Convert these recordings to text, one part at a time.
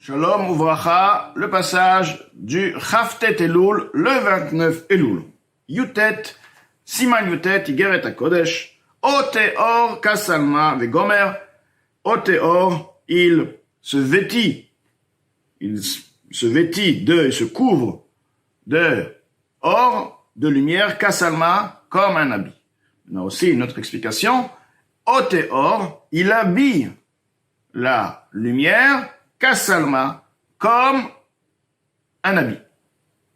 Shalom Uvracha, le passage du Chaftet Elul, le 29 Elul. Yutet, Siman Yutet, Igeret HaKodesh, Oteor Kasalma Vegomer, Oteor, il se vêtit il se couvre de or, de lumière, Kasalma, comme un habit. On a aussi une autre explication, Oteor, il habille la lumière, Kasalma, comme un habit.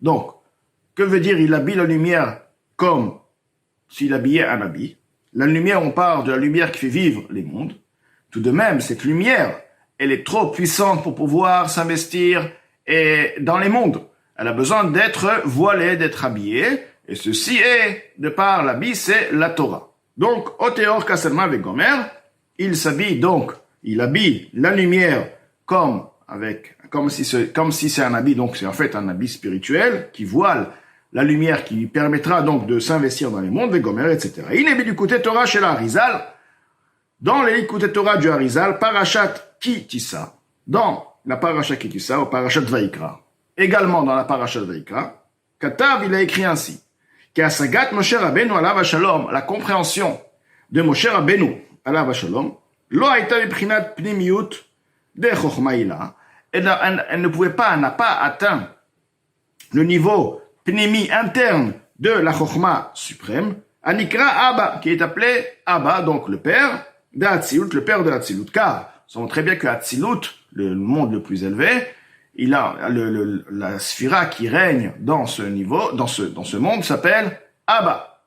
Donc, que veut dire il habille la lumière comme s'il habillait un habit? La lumière, on parle de la lumière qui fait vivre les mondes. Tout de même, cette lumière, elle est trop puissante pour pouvoir s'investir dans les mondes. Elle a besoin d'être voilée, d'être habillée, et ceci est, de par l'habit, c'est la Torah. Donc, Oteor Kasalma Vegomer, il s'habille donc, il habille la lumière comme si c'est un habit, donc c'est en fait un habit spirituel qui voile la lumière qui lui permettra donc de s'investir dans les mondes, les gomères, etc. Il est du côté Torah chez la Harizal, dans les côté Torah du Harizal, Parashat Ki Tissa, dans la Parashat Ki Tissa, ou Parashat Vaikra, également dans la Parashat Vaikra, Katav, il a écrit ainsi, Qu'Asagat Moshe Rabbeinu alav hashalom, la compréhension de Moshe Rabbeinu alav hashalom, lo haïta beprinat pnimiyut de Chochmaïla, elle n'a pas atteint le niveau pnimi interne de la Chochma suprême, Anikra Abba, qui est appelé Abba, donc le père d'Hatzilut, le père de Hatzilut, car nous savons très bien que Hatzilut, le monde le plus élevé, il a la sphira qui règne dans ce niveau, dans ce monde, s'appelle Abba.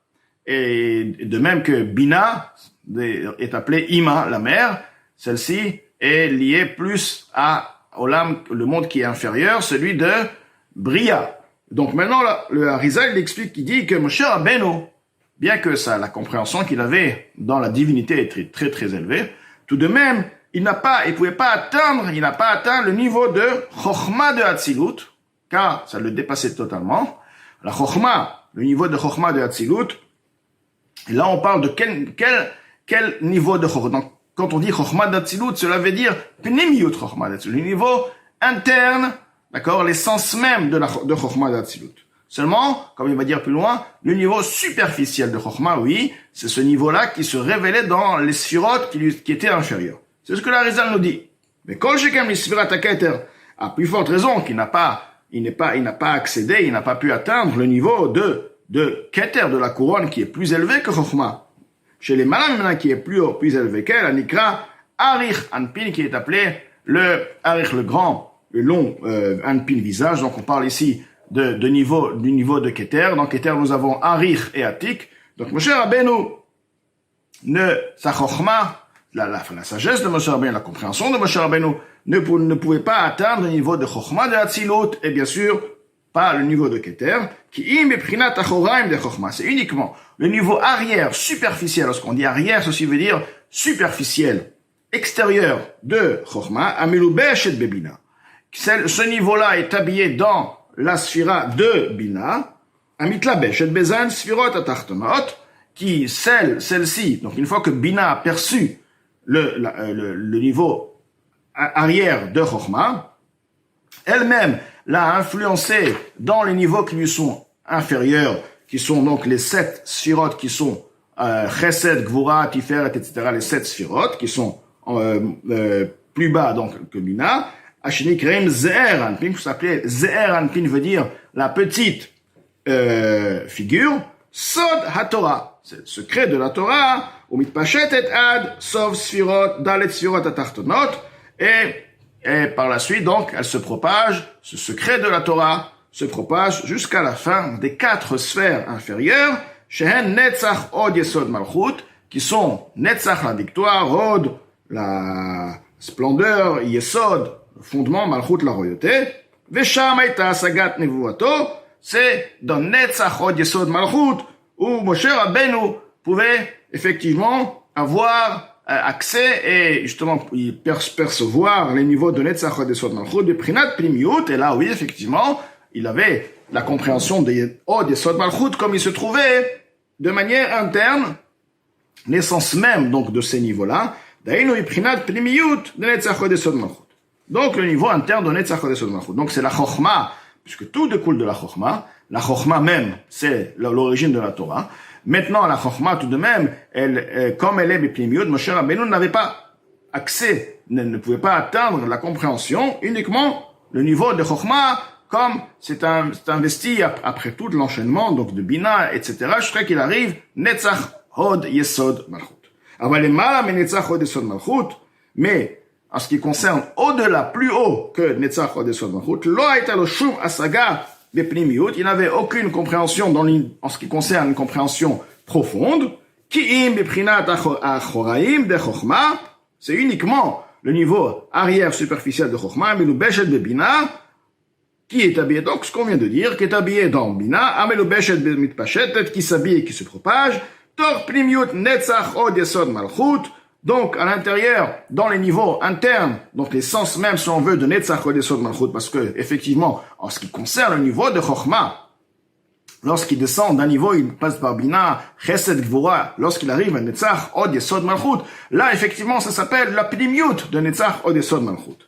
Et de même que Bina est appelée Ima, la mère, celle-ci est liée plus à Olam, le monde qui est inférieur, celui de Bria. Donc maintenant, le Harizal, il explique, il dit que Moshe Rabbeinu, bien que la compréhension qu'il avait dans la divinité est très, très, très élevée, tout de même, il n'a pas atteint le niveau de Chochma de Hatzilut, car ça le dépassait totalement. La Chochma, le niveau de Chochma de Hatzilut, et là on parle de quel niveau de Chochma. Donc, quand on dit Chochma d'Hatzilut, cela veut dire Pnimiyut Chochma d'Hatzilut, le niveau interne, d'accord, l'essence même de Chochma d'Hatzilut. Seulement, comme il va dire plus loin, le niveau superficiel de Chochma, oui, c'est ce niveau-là qui se révélait dans les sphirotes qui étaient inférieurs. C'est ce que l'Arizal nous dit. Mais Kol Shekem l'Sfirat HaKeter, à plus forte raison qu'il n'a pas accédé, il n'a pas pu atteindre le niveau de Keter, de la couronne qui est plus élevé que Chochma. Chez les malins, maintenant, qui est plus élevé qu'elle, Anikra Arich Anpin, qui est appelé le Arich, le grand, le long Anpin visage. Donc on parle ici du niveau de Keter. Dans Keter, nous avons Arich et Atik. Donc Moshe Rabbeinu, sa Chochma, la sagesse de Moshe Rabbeinu, la compréhension de Moshe Rabbeinu, ne pouvait pas atteindre le niveau de Chochma de Hatzilut, et bien sûr, pas le niveau de Keter, qui im beprinat achoraim de Chochma. C'est uniquement le niveau arrière, superficiel. Lorsqu'on dit arrière, ceci veut dire superficiel, extérieur de Chochma, amelubesh et bebina. Ce niveau-là est habillé dans la sphira de Bina, amitlabesh et bezan sphirot atartonot, qui celle-ci, donc une fois que Bina a perçu le niveau arrière de Chochma, elle-même l'a influencé dans les niveaux qui lui sont inférieurs, qui sont donc les 7 sphirot qui sont Chesed, Gvura, Tiferet, etc., les 7 sphirot qui sont plus bas donc que Bina. Ashini Kreim Ze'er Anpin, vous s'appelez Ze'er Anpin veut dire la petite figure. Sod HaTorah, c'est le secret de la Torah, ou mitpashet et ad, sauf sphirot, dalet sphirot atartonot, et par la suite, donc, elle se propage, ce secret de la Torah se propage jusqu'à la fin des 4 sphères inférieures, shehen netzach od yesod malchut, qui sont netzach la victoire, od la splendeur, yesod, le fondement, malchut la royauté, vesham aita sagat nevuato, c'est dans netzach od yesod malchut, où Moshe Rabbeinu pouvait effectivement avoir accès et justement percevoir les niveaux de Netzach od Yesod Malchut de Prinat Pnimiyut, et là oui effectivement il avait la compréhension des Od Yesod Malchut comme il se trouvait de manière interne l'essence même donc de ces niveaux-là, Dainu Prinat Pnimiyut de Netzach od Yesod Malchut. donc le niveau interne de Netzach Hod Yesod Malchut. Donc c'est la Chokhmah, puisque tout découle de la Chokhmah. La Chokhmah même, c'est l'origine de la Torah. Maintenant, la Chokhmah, tout de même, comme elle est Bepnimiut, Moshe Rabbeinu n'avait pas accès, ne pouvait pas atteindre la compréhension, uniquement le niveau de Chokhmah, comme c'est investi après tout l'enchaînement, donc de Bina, etc., jusqu'à qu'il arrive Netzach Hod Yesod Malchut. Mais en ce qui concerne au-delà, plus haut que Netzach Hod Yesod Malchut, lo hayta lo shum asaga bepnimiut, il n'avait aucune compréhension en ce qui concerne une compréhension profonde, ki im beprinat achoraim de chokhmah, c'est uniquement le niveau arrière superficiel de chokhmah, mais le beshet bebina, qui est habillé, donc ce qu'on vient de dire, qui est habillé dans bina, amelu beshet mitpashetet, qui s'habille et qui se propage, tor pnimiut netzach od yesod malchut, donc à l'intérieur, dans les niveaux internes, donc les sens même, si on veut, de netzach od yesod malchut, parce que effectivement, en ce qui concerne le niveau de chokhmah, lorsqu'il descend d'un niveau, il passe par bina, chesed gvura, lorsqu'il arrive à netzach od yesod malchut, là effectivement, ça s'appelle la pnimiut de netzach od yesod malchut.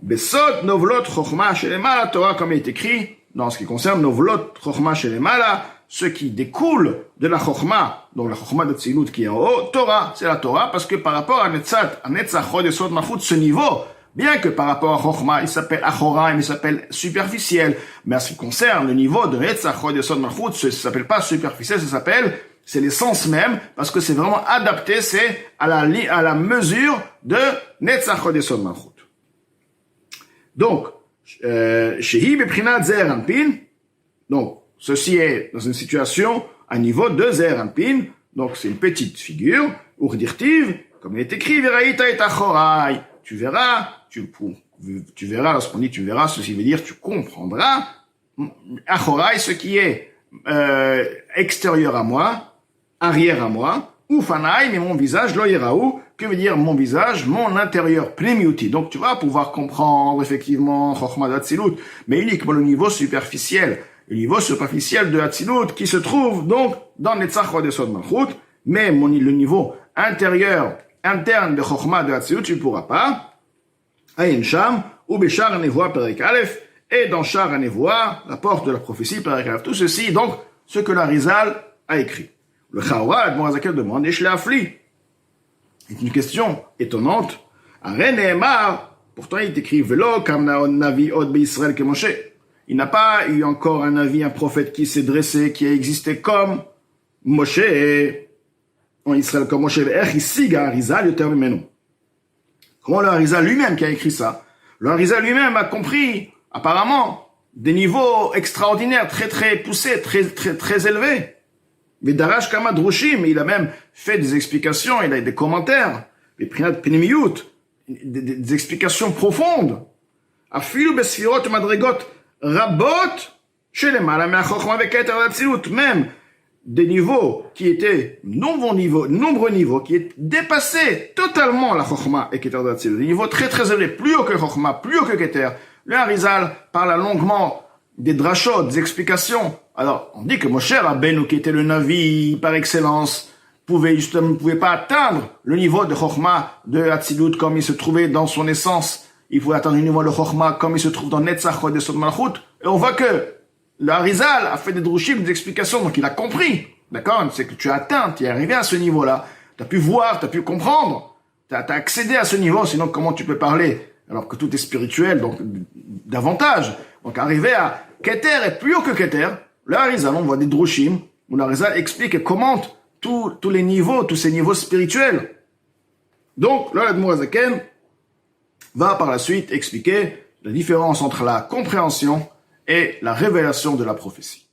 Besod novlot chokhmah shelemala Torah, comme il est écrit dans ce qui concerne novlot chokhmah shelemala, ce qui découle de la chokhmah, donc la chokhmah de Tzilut qui est en haut, Torah, c'est la Torah, parce que par rapport à Netzach Hod Yesod Malchut, ce niveau, bien que par rapport à chokhmah, il s'appelle achoraim, il s'appelle superficiel, mais en ce qui concerne le niveau de Netzach Hod Yesod Malchut, ça s'appelle pas superficiel, c'est l'essence même, parce que c'est vraiment adapté, c'est à la mesure de Netzach Hod Yesod Malchut. Donc, Shehi beprinat zer anpin, donc, ceci est dans une situation à niveau de zer anpin, donc c'est une petite figure, urdirtiv, comme il est écrit, veraïta et achorai, tu verras, lorsqu'on dit tu verras, ceci veut dire tu comprendras, achorai, ce qui est extérieur à moi, arrière à moi, ou fanaï, mais mon visage, lo yeraou, que veut dire mon visage, mon intérieur, pnimiuti. Donc tu vas pouvoir comprendre effectivement chokhmah d'Atzilut, mais uniquement le niveau superficiel. Le niveau superficiel de Atzilut qui se trouve donc dans Netzach Hod Yesod Malchut, mais le niveau intérieur, interne de chokhmah de Atzilut, tu ne pourras pas. Ayin Sham, ou Beshar Hanevoa Perek Aleph, et dans Shar Hanevoa, la porte de la prophétie Perek Aleph. Tout ceci, donc, ce que l'Arizal a écrit. Le Chaora, Admor Azakel demande, Esh Leafli. C'est une question étonnante. Aren Nehemar, pourtant il est écrit, Velo Kamna Navi Od Be'Israël que Moshe. Il n'a pas eu encore un Navi, un prophète qui s'est dressé, qui a existé comme Moshe, en Israël comme Moshe. Comment le Harizal lui-même qui a écrit ça? Le Harizal lui-même a compris, apparemment, des niveaux extraordinaires, très très poussés, très élevés. Mais Darash Kama Drushim, il a même fait des explications, il a des commentaires, des prinat penimiyut, des explications profondes. Afilu besfirot madrigot rabot shelemala me'achokhmah ve'keter d'Atzilut, même des niveaux qui étaient nombreux niveaux qui dépassaient totalement la chokhmah et keter d'Atzilut, des niveaux très très élevés, plus haut que chokhmah, plus haut que keter. Le Harizal parle longuement des drashot, des explications. Alors, on dit que Moshe Rabbeinu, qui était le Navi par excellence, pouvait pas atteindre le niveau de chokhmah de Atzilut comme il se trouvait dans son essence. Il pouvait atteindre le niveau de chokhmah comme il se trouve dans Netzach Hod Yesod Malchut. Et on voit que le Harizal a fait des drushim, des explications, donc il a compris. D'accord? C'est que tu as atteint, tu es arrivé à ce niveau-là. Tu as pu voir, tu as pu comprendre. Tu as accédé à ce niveau, sinon comment tu peux parler? Alors que tout est spirituel, donc davantage. Donc arriver à Keter est plus haut que Keter. Le Harizal, on voit des drushim, où le Harizal explique et commente tous les niveaux, tous ces niveaux spirituels. Donc, le Admor Hazaken va par la suite expliquer la différence entre la compréhension et la révélation de la prophétie.